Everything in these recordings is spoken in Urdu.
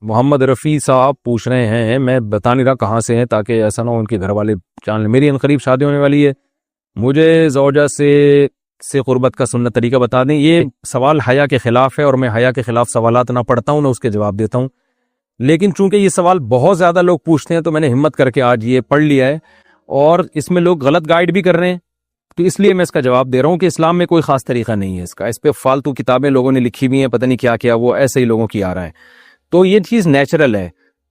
محمد رفیع صاحب پوچھ رہے ہیں، میں بتا نہیں رہا کہاں سے ہیں تاکہ ایسا نہ ہو ان کے گھر والے جان لیں۔ میری عنقریب شادی ہونے والی ہے، مجھے زوجہ سے قربت کا سنت طریقہ بتا دیں۔ یہ سوال حیا کے خلاف ہے اور میں حیا کے خلاف سوالات نہ پڑھتا ہوں نہ اس کے جواب دیتا ہوں، لیکن چونکہ یہ سوال بہت زیادہ لوگ پوچھتے ہیں تو میں نے ہمت کر کے آج یہ پڑھ لیا ہے، اور اس میں لوگ غلط گائیڈ بھی کر رہے ہیں، تو اس لیے میں اس کا جواب دے رہا ہوں کہ اسلام میں کوئی خاص طریقہ نہیں ہے اس پہ فالتو کتابیں لوگوں نے لکھی ہوئی ہیں، پتہ نہیں کیا کیا، وہ ایسے ہی لوگوں کی آ رہا ہے۔ تو یہ چیز نیچرل ہے،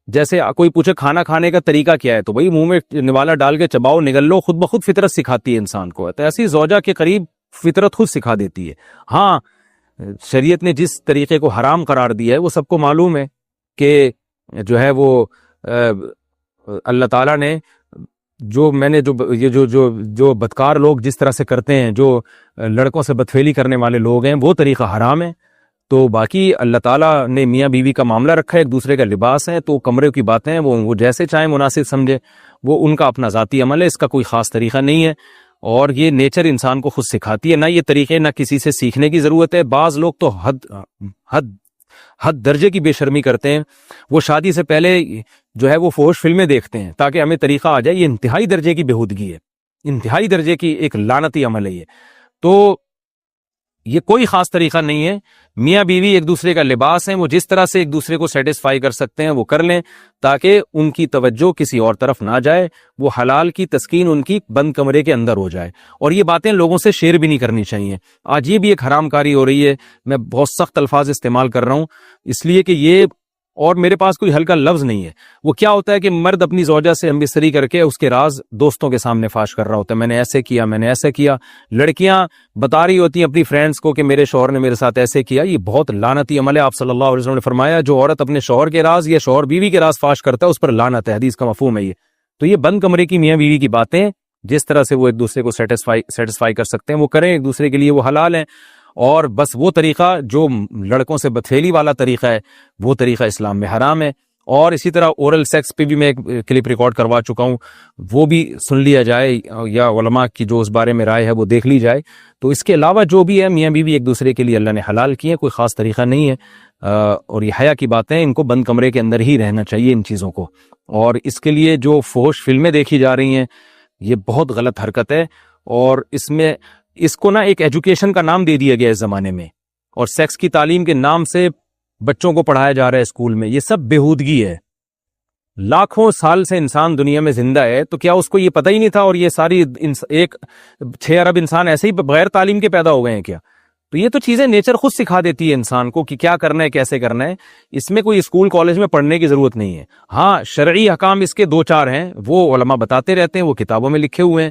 جیسے کوئی پوچھے کھانا کھانے کا طریقہ کیا ہے، تو بھائی منہ میں نوالا ڈال کے چباؤ، نگل لو، خود بخود فطرت سکھاتی ہے انسان کو، تو ایسی زوجہ کے قریب فطرت خود سکھا دیتی ہے۔ ہاں، شریعت نے جس طریقے کو حرام قرار دیا ہے وہ سب کو معلوم ہے کہ جو ہے وہ اللہ تعالیٰ نے جو بدکار لوگ جس طرح سے کرتے ہیں، جو لڑکوں سے بدفعلی کرنے والے لوگ ہیں، وہ طریقہ حرام ہے۔ تو باقی اللہ تعالیٰ نے میاں بیوی کا معاملہ رکھا ہے، ایک دوسرے کا لباس ہے، تو کمرے کی باتیں ہیں وہ جیسے چاہیں مناسب سمجھے، وہ ان کا اپنا ذاتی عمل ہے، اس کا کوئی خاص طریقہ نہیں ہے، اور یہ نیچر انسان کو خود سکھاتی ہے، نہ یہ طریقے نہ کسی سے سیکھنے کی ضرورت ہے۔ بعض لوگ تو حد درجے کی بے شرمی کرتے ہیں، وہ شادی سے پہلے جو ہے وہ فحش فلمیں دیکھتے ہیں تاکہ ہمیں طریقہ آ جائے، یہ انتہائی درجے کی بےہودگی ہے، انتہائی درجے کی ایک لعنتی عمل ہے یہ۔ تو یہ کوئی خاص طریقہ نہیں ہے، میاں بیوی ایک دوسرے کا لباس ہیں، وہ جس طرح سے ایک دوسرے کو سیٹسفائی کر سکتے ہیں وہ کر لیں، تاکہ ان کی توجہ کسی اور طرف نہ جائے، وہ حلال کی تسکین ان کی بند کمرے کے اندر ہو جائے، اور یہ باتیں لوگوں سے شیئر بھی نہیں کرنی چاہیے۔ آج یہ بھی ایک حرام کاری ہو رہی ہے، میں بہت سخت الفاظ استعمال کر رہا ہوں اس لیے کہ یہ، اور میرے پاس کوئی ہلکا لفظ نہیں ہے۔ وہ کیا ہوتا ہے کہ مرد اپنی زوجہ سے ہمبستری کر کے اس کے راز دوستوں کے سامنے فاش کر رہا ہوتا ہے، میں نے ایسے کیا، میں نے ایسے کیا، لڑکیاں بتا رہی ہوتی ہیں اپنی فرینڈز کو کہ میرے شوہر نے میرے ساتھ ایسے کیا۔ یہ بہت لعنتی عمل ہے۔ آپ صلی اللہ علیہ وسلم نے فرمایا جو عورت اپنے شوہر کے راز یا شوہر بیوی کے راز فاش کرتا ہے اس پر لعنت ہے، حدیث کا مفہوم ہے یہ۔ تو یہ بند کمرے کی میاں بیوی کی باتیں، جس طرح سے وہ ایک دوسرے کو سیٹسفائی کر سکتے ہیں وہ کریں، ایک دوسرے کے لیے وہ حلال ہیں، اور بس وہ طریقہ جو لڑکوں سے بدفعلی والا طریقہ ہے وہ طریقہ اسلام میں حرام ہے۔ اور اسی طرح اورل سیکس پہ بھی میں ایک کلپ ریکارڈ کروا چکا ہوں، وہ بھی سن لیا جائے، یا علماء کی جو اس بارے میں رائے ہے وہ دیکھ لی جائے۔ تو اس کے علاوہ جو بھی ہے میاں بیوی ایک دوسرے کے لیے اللہ نے حلال کیے، کوئی خاص طریقہ نہیں ہے، اور یہ حیا کی باتیں، ان کو بند کمرے کے اندر ہی رہنا چاہیے ان چیزوں کو۔ اور اس کے لیے جو فحش فلمیں دیکھی جا رہی ہیں یہ بہت غلط حرکت ہے، اور اس کو نا ایک ایجوکیشن کا نام دے دیا گیا اس زمانے میں، اور سیکس کی تعلیم کے نام سے بچوں کو پڑھایا جا رہا ہے اسکول میں، یہ سب بےہودگی ہے۔ لاکھوں سال سے انسان دنیا میں زندہ ہے، تو کیا اس کو یہ پتہ ہی نہیں تھا، اور یہ ساری 6 ارب انسان ایسے ہی بغیر تعلیم کے پیدا ہو گئے ہیں کیا؟ تو یہ تو چیزیں نیچر خود سکھا دیتی ہے انسان کو کہ کیا کرنا ہے، کیسے کرنا ہے، اس میں کوئی اسکول کالج میں پڑھنے کی ضرورت نہیں ہے۔ ہاں، شرعی احکام اس کے 2-4 ہیں، وہ علماء بتاتے رہتے ہیں، وہ کتابوں میں لکھے ہوئے ہیں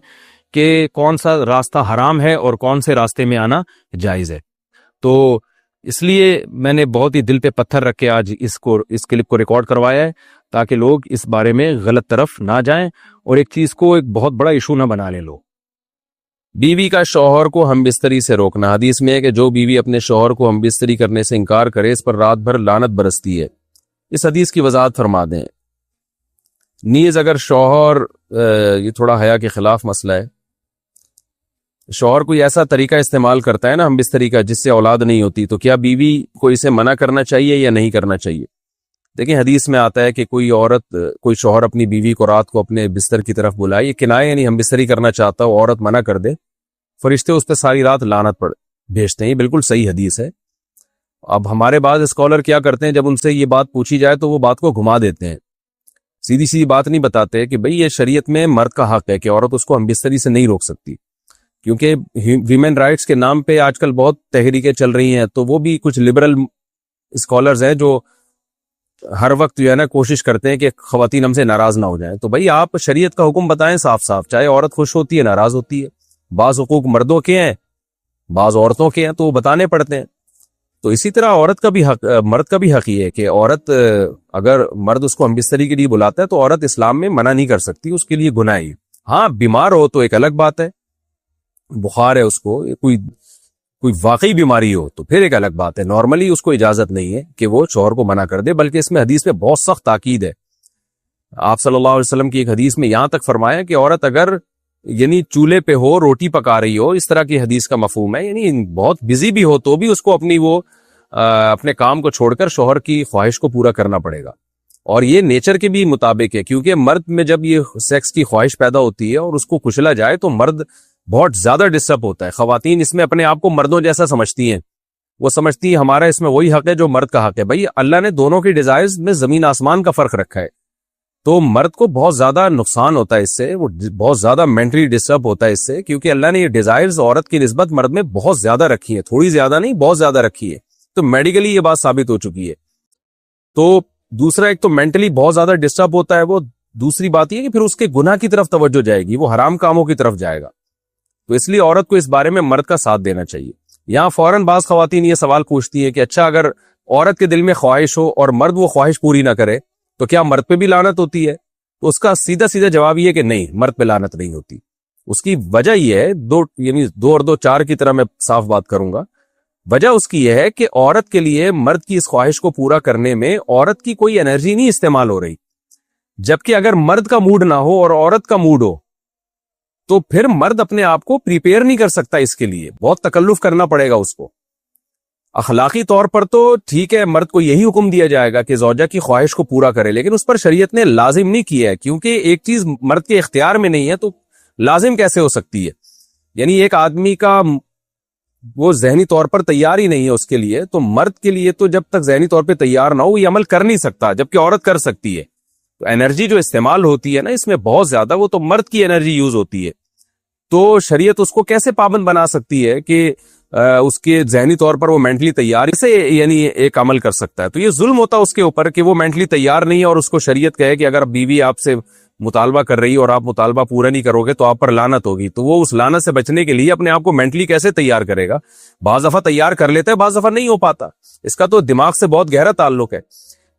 کہ کون سا راستہ حرام ہے اور کون سے راستے میں آنا جائز ہے۔ تو اس لیے میں نے بہت ہی دل پہ پتھر رکھ کے آج اس کلپ کو ریکارڈ کروایا ہے، تاکہ لوگ اس بارے میں غلط طرف نہ جائیں اور ایک چیز کو ایک بہت بڑا ایشو نہ بنا لیں لوگ۔ بیوی کا شوہر کو ہم بستری سے روکنا، حدیث میں ہے کہ جو بیوی اپنے شوہر کو ہم بستری کرنے سے انکار کرے اس پر رات بھر لعنت برستی ہے۔ اس حدیث کی وضاحت فرما دیں۔ نیز اگر شوہر، یہ تھوڑا حیا کے خلاف مسئلہ ہے، شوہر کوئی ایسا طریقہ استعمال کرتا ہے نا ہم بستری کا جس سے اولاد نہیں ہوتی، تو کیا بیوی کو اسے منع کرنا چاہیے یا نہیں کرنا چاہیے؟ دیکھیں، حدیث میں آتا ہے کہ کوئی شوہر اپنی بیوی کو رات کو اپنے بستر کی طرف بلائے، یہ کنایہ یعنی ہم بستری کرنا چاہتا ہو، عورت منع کر دے، فرشتے اس پہ ساری رات لعنت بھیجتے ہیں۔ یہ بالکل صحیح حدیث ہے۔ اب ہمارے بعض اسکالر کیا کرتے ہیں، جب ان سے یہ بات پوچھی جائے تو وہ بات کو گھما دیتے ہیں، سیدھی سیدھی بات نہیں بتاتے کہ بھئی یہ شریعت میں مرد کا حق ہے کہ عورت اس کو ہم بستری سے نہیں روک سکتی، کیونکہ ویمن رائٹس کے نام پہ آج کل بہت تحریکیں چل رہی ہیں، تو وہ بھی کچھ لبرل اسکالرز ہیں جو ہر وقت جو ہے نا کوشش کرتے ہیں کہ خواتین ہم سے ناراض نہ ہو جائیں۔ تو بھئی آپ شریعت کا حکم بتائیں صاف صاف، چاہے عورت خوش ہوتی ہے ناراض ہوتی ہے، بعض حقوق مردوں کے ہیں بعض عورتوں کے ہیں تو وہ بتانے پڑتے ہیں۔ تو اسی طرح مرد کا بھی حق یہ ہے کہ عورت، اگر مرد اس کو ہم بستری کے لیے بلاتا ہے تو عورت اسلام میں منع نہیں کر سکتی، اس کے لیے گناہ ہے۔ ہاں، بیمار ہو تو ایک الگ بات ہے، بخار ہے اس کو، کوئی واقعی بیماری ہو تو پھر ایک الگ بات ہے، نارملی اس کو اجازت نہیں ہے کہ وہ شوہر کو منع کر دے، بلکہ اس میں حدیث میں بہت سخت تاکید ہے۔ آپ صلی اللہ علیہ وسلم کی ایک حدیث میں یہاں تک فرمایا کہ عورت اگر یعنی چولہے پہ ہو، روٹی پکا رہی ہو، اس طرح کی حدیث کا مفہوم ہے، یعنی بہت بزی بھی ہو تو بھی اس کو اپنی وہ اپنے کام کو چھوڑ کر شوہر کی خواہش کو پورا کرنا پڑے گا. اور یہ نیچر کے بھی مطابق ہے, کیونکہ مرد میں جب یہ سیکس کی خواہش پیدا ہوتی ہے اور اس کو کچلا جائے تو مرد بہت زیادہ ڈسٹرب ہوتا ہے. خواتین اس میں اپنے آپ کو مردوں جیسا سمجھتی ہیں, وہ سمجھتی ہیں ہمارا اس میں وہی حق ہے جو مرد کا حق ہے. بھائی اللہ نے دونوں کی ڈیزائرز میں زمین آسمان کا فرق رکھا ہے, تو مرد کو بہت زیادہ نقصان ہوتا ہے اس سے, وہ بہت زیادہ مینٹلی ڈسٹرب ہوتا ہے اس سے, کیونکہ اللہ نے یہ ڈیزائرز عورت کی نسبت مرد میں بہت زیادہ رکھی ہے, تھوڑی زیادہ نہیں بہت زیادہ رکھی ہے. تو میڈیکلی یہ بات ثابت ہو چکی ہے. تو دوسرا ایک تو مینٹلی بہت زیادہ ڈسٹرب ہوتا ہے وہ, دوسری بات یہ کہ پھر اس کے گناہ کی طرف توجہ جائے گی, وہ حرام کاموں کی طرف جائے گا. تو اس لیے عورت کو اس بارے میں مرد کا ساتھ دینا چاہیے. یہاں فوراً بعض خواتین یہ سوال پوچھتی ہیں کہ اچھا اگر عورت کے دل میں خواہش ہو اور مرد وہ خواہش پوری نہ کرے تو کیا مرد پہ بھی لعنت ہوتی ہے؟ تو اس کا سیدھا سیدھا جواب یہ کہ نہیں, مرد پہ لعنت نہیں ہوتی. اس کی وجہ یہ ہے, یعنی 2 اور 2 4 کی طرح میں صاف بات کروں گا. وجہ اس کی یہ ہے کہ عورت کے لیے مرد کی اس خواہش کو پورا کرنے میں عورت کی کوئی انرجی نہیں استعمال ہو رہی, جبکہ اگر مرد کا موڈ نہ ہو اور عورت کا موڈ ہو تو پھر مرد اپنے آپ کو پریپیئر نہیں کر سکتا, اس کے لیے بہت تکلف کرنا پڑے گا اس کو. اخلاقی طور پر تو ٹھیک ہے مرد کو یہی حکم دیا جائے گا کہ زوجہ کی خواہش کو پورا کرے, لیکن اس پر شریعت نے لازم نہیں کیا ہے, کیونکہ ایک چیز مرد کے اختیار میں نہیں ہے تو لازم کیسے ہو سکتی ہے؟ یعنی ایک آدمی کا وہ ذہنی طور پر تیار ہی نہیں ہے اس کے لیے, تو مرد کے لیے تو جب تک ذہنی طور پہ تیار نہ ہو یہ عمل کر نہیں سکتا, جبکہ عورت کر سکتی ہے. تو انرجی جو استعمال ہوتی ہے نا اس میں بہت زیادہ, وہ تو مرد کی انرجی یوز ہوتی ہے. تو شریعت اس کو کیسے پابند بنا سکتی ہے کہ اس کے ذہنی طور پر وہ مینٹلی تیار سے یعنی ایک عمل کر سکتا ہے؟ تو یہ ظلم ہوتا ہے اس کے اوپر کہ وہ مینٹلی تیار نہیں ہے اور اس کو شریعت کہے کہ اگر بیوی آپ سے مطالبہ کر رہی ہے اور آپ مطالبہ پورا نہیں کرو گے تو آپ پر لعنت ہوگی. تو وہ اس لعنت سے بچنے کے لیے اپنے آپ کو مینٹلی کیسے تیار کرے گا؟ بعض دفعہ تیار کر لیتا ہے, بعض دفعہ نہیں ہو پاتا. اس کا تو دماغ سے بہت گہرا تعلق ہے.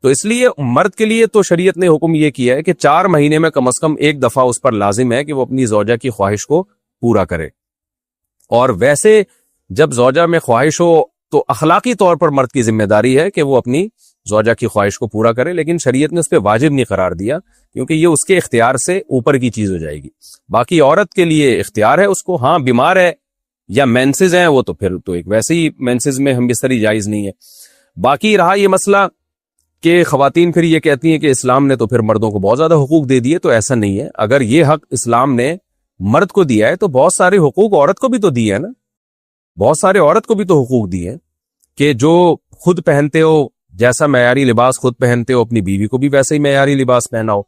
تو اس لیے مرد کے لیے تو شریعت نے حکم یہ کیا ہے کہ 4 مہینے میں کم از کم ایک دفعہ اس پر لازم ہے کہ وہ اپنی زوجہ کی خواہش کو پورا کرے. اور ویسے جب زوجہ میں خواہش ہو تو اخلاقی طور پر مرد کی ذمہ داری ہے کہ وہ اپنی زوجہ کی خواہش کو پورا کرے, لیکن شریعت نے اس پہ واجب نہیں قرار دیا کیونکہ یہ اس کے اختیار سے اوپر کی چیز ہو جائے گی. باقی عورت کے لیے اختیار ہے اس کو, ہاں بیمار ہے یا مینسز ہیں وہ تو پھر تو ایک ویسے ہی مینسز میں ہم بستری جائز نہیں ہے. باقی رہا یہ مسئلہ کہ خواتین پھر یہ کہتی ہیں کہ اسلام نے تو پھر مردوں کو بہت زیادہ حقوق دے دیے, تو ایسا نہیں ہے. اگر یہ حق اسلام نے مرد کو دیا ہے تو بہت سارے حقوق عورت کو بھی تو دیے ہیں نا, بہت سارے عورت کو بھی تو حقوق دیے ہیں کہ جو خود پہنتے ہو, جیسا معیاری لباس خود پہنتے ہو اپنی بیوی کو بھی ویسے ہی معیاری لباس پہناؤ,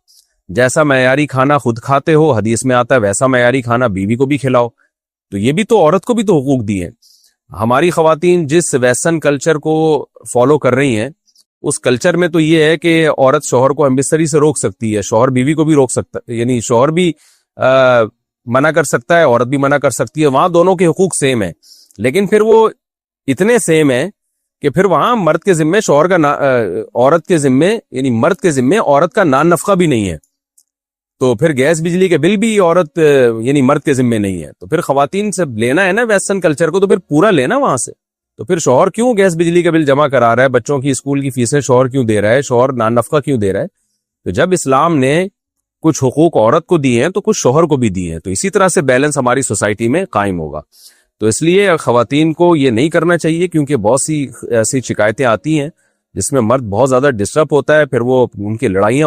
جیسا معیاری کھانا خود کھاتے ہو حدیث میں آتا ہے ویسا معیاری کھانا بیوی کو بھی کھلاؤ. تو یہ بھی تو عورت کو بھی تو حقوق دیے ہیں. ہماری خواتین جس ویسٹرن کلچر کو فالو کر رہی ہیں اس کلچر میں تو یہ ہے کہ عورت شوہر کو ہمبستری سے روک سکتی ہے, شوہر بیوی کو بھی روک سکتا ہے, یعنی شوہر بھی منع کر سکتا ہے, عورت بھی منع کر سکتی ہے. وہاں دونوں کے حقوق سیم ہیں, لیکن پھر وہ اتنے سیم ہیں کہ پھر وہاں مرد کے ذمے شوہر کا عورت کے ذمے یعنی مرد کے ذمے عورت کا نان نفقہ بھی نہیں ہے. تو پھر گیس بجلی کے بل بھی عورت یعنی مرد کے ذمے نہیں ہے. تو پھر خواتین سے لینا ہے نا ویسٹرن کلچر کو, تو پھر پورا لینا وہاں سے. تو پھر شوہر کیوں گیس بجلی کا بل جمع کرا رہا ہے, بچوں کی اسکول کی فیسیں شوہر کیوں دے رہا ہے, شوہر نان نفقہ کیوں دے رہا ہے؟ تو جب اسلام نے کچھ حقوق عورت کو دیے ہیں تو کچھ شوہر کو بھی دیے ہیں, تو اسی طرح سے بیلنس ہماری سوسائٹی میں قائم ہوگا. تو اس لیے خواتین کو یہ نہیں کرنا چاہیے, کیونکہ بہت سی ایسی شکایتیں آتی ہیں جس میں مرد بہت زیادہ ڈسٹرب ہوتا ہے, پھر وہ ان کی لڑائیاں